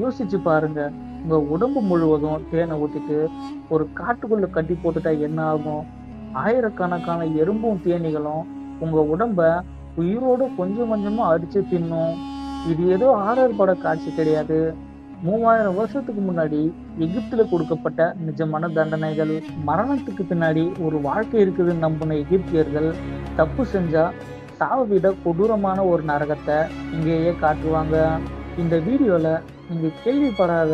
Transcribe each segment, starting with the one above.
யோசிச்சு பாருங்க. உங்க உடம்பு முழுவதும் தேனை ஊத்திட்டு ஒரு காட்டுக்குள்ள கட்டி போட்டுட்டா என்ன ஆகும்? ஆயிரக்கணக்கான எறும்பும் தேனீகளும் உங்க உடம்ப உயிரோட கொஞ்சம் கொஞ்சமா அரிச்சு தின்னும். இது ஏதோ ஹாரர் பட காட்சி கிடையாது. 3000 வருஷத்துக்கு முன்னாடி எகிப்துல கொடுக்கப்பட்ட நிஜமான தண்டனைகள். மரணத்துக்கு பின்னாடி ஒரு வாழ்க்கை இருக்குதுன்னு நம்பின எகிப்தியர்கள் தப்பு செஞ்சா சாவை விட கொடூரமான ஒரு நரகத்தை இங்கேயே காட்டுவாங்க. இந்த வீடியோல நீங்க கேள்விப்படாத,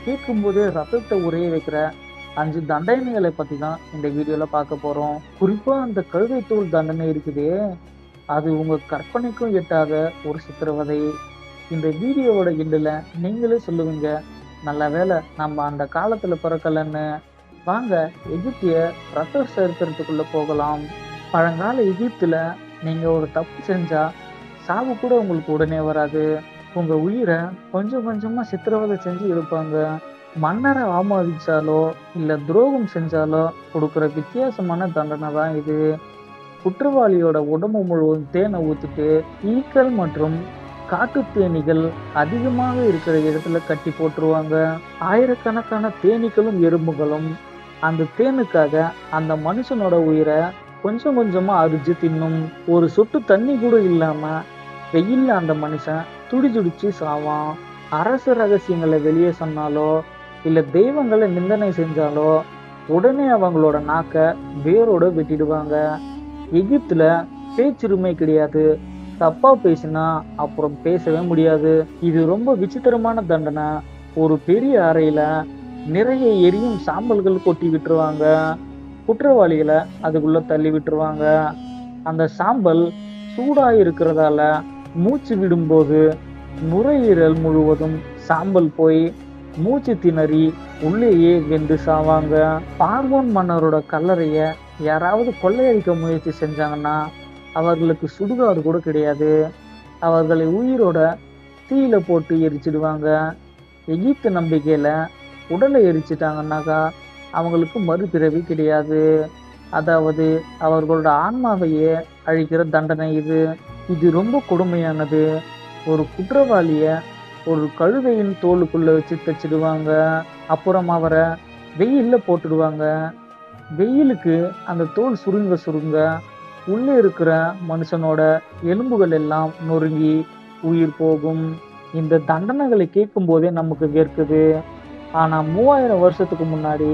கேட்கும்போதே ரத்தத்தை உறைய வைக்கிற 5 தண்டனைகளை பத்தி தான் இந்த வீடியோல பார்க்க போறோம். குறிப்பா அந்த கழுதை தூள் தண்டனை இருக்குதே, அது உங்க கற்பனைக்கும் எட்டாத ஒரு சித்திரவதை. இந்த வீடியோவோட எண்டுல நீங்களே சொல்லுவீங்க, நல்ல வேளை நம்ம அந்த காலத்துல பிறக்கலன்னு. வாங்க எகிப்திய ரத்த சரித்திரத்துக்குள்ள போகலாம். பழங்கால எகிப்துல நீங்க ஒரு தப்பு செஞ்சா சாவு கூட உங்களுக்கு உடனே வராது. உங்க உயிரை கொஞ்சம் கொஞ்சமா சித்திரவதை செஞ்சு எடுப்பாங்க. மன்னரை அவமதிச்சாலோ இல்ல துரோகம் செஞ்சாலோ கொடுக்குற வித்தியாசமான தண்டனை தான் இது. குற்றவாளியோட உடம்பு முழுவதும் தேனை ஊத்திட்டு ஈக்கள் மற்றும் காட்டு தேனீகள் அதிகமாக இருக்கிற இடத்துல கட்டி போட்டுருவாங்க. ஆயிரக்கணக்கான தேனீக்களும் எறும்புகளும் அந்த தேனுக்காக அந்த மனுஷனோட உயிரை கொஞ்சம் கொஞ்சமா அரிஞ்சு தின்னும். ஒரு சொட்டு தண்ணி கூட இல்லாம வெயில்ல அந்த மனுஷன் துடி துடிச்சு சாவான். அரசு ரகசியங்களை வெளியே சொன்னாலோ இல்ல தெய்வங்களை நிந்தனை செஞ்சாலோ உடனே அவங்களோட நாக்க வேரோட வெட்டிடுவாங்க. எகிப்துல பேச்சுரிமை கிடையாது. தப்பா பேசினா அப்புறம் பேசவே முடியாது. இது ரொம்ப விசித்திரமான தண்டனை. ஒரு பெரிய அறையில நிறைய எரியும் சாம்பல்கள் கொட்டி விட்டுருவாங்க. குற்றவாளிகளை அதுக்குள்ள தள்ளி விட்டுருவாங்க. அந்த சாம்பல் சூடா இருக்கிறதால மூச்சு விடும்போது நுரையீரல் முழுவதும் சாம்பல் போய் மூச்சு திணறி உள்ளேயே வெந்து சாவாங்க. பார்வோன் மன்னரோட கல்லறைய யாராவது கொள்ளையடிக்க முயற்சி செஞ்சாங்கன்னா அவர்களுக்கு சுடுகாடு கூட கிடையாது. அவர்களை உயிரோட தீயில போட்டு எரிச்சிடுவாங்க. எகிப்து நம்பிக்கையில உடலை எரிச்சிட்டாங்கன்னாக்கா அவங்களுக்கு மறுபிறவி கிடையாது. அதாவது அவர்களோட ஆன்மாவையே அழிக்கிற தண்டனை இது. இது ரொம்ப கொடுமையானது. ஒரு குற்றவாளிய ஒரு கழுதையின் தோலுக்குள்ள வச்சு தச்சிடுவாங்க. அப்புறம் அவரை வெயில்ல போட்டுடுவாங்க. வெயிலுக்கு அந்த தோல் சுருங்க சுருங்க உள்ளே இருக்கிற மனுஷனோட எலும்புகள் எல்லாம் நொறுங்கி உயிர் போகும். இந்த தண்டனைகளை கேட்கும் போதே நமக்கு வேர்க்குது. ஆனா 3000 வருஷத்துக்கு முன்னாடி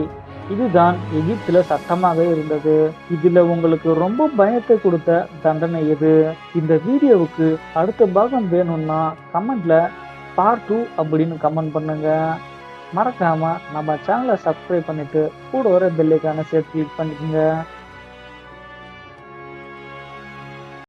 இதுதான் எகிப்துல சட்டமாக இருந்தது. இதுல உங்களுக்கு ரொம்ப பயத்தை கொடுத்த தண்டனை எது? இந்த வீடியோவுக்கு அடுத்த பாகம் வேணும்னா கமெண்ட்ல பார்ட் 2 அப்படின்னு கமெண்ட் பண்ணுங்க. மறக்காம நம்ம சேனலை சப்ஸ்கிரைப் பண்ணிட்டு கூட வர பெல் ஐகானை சேர்த்து கிளிக் பண்ணிக்கோங்க.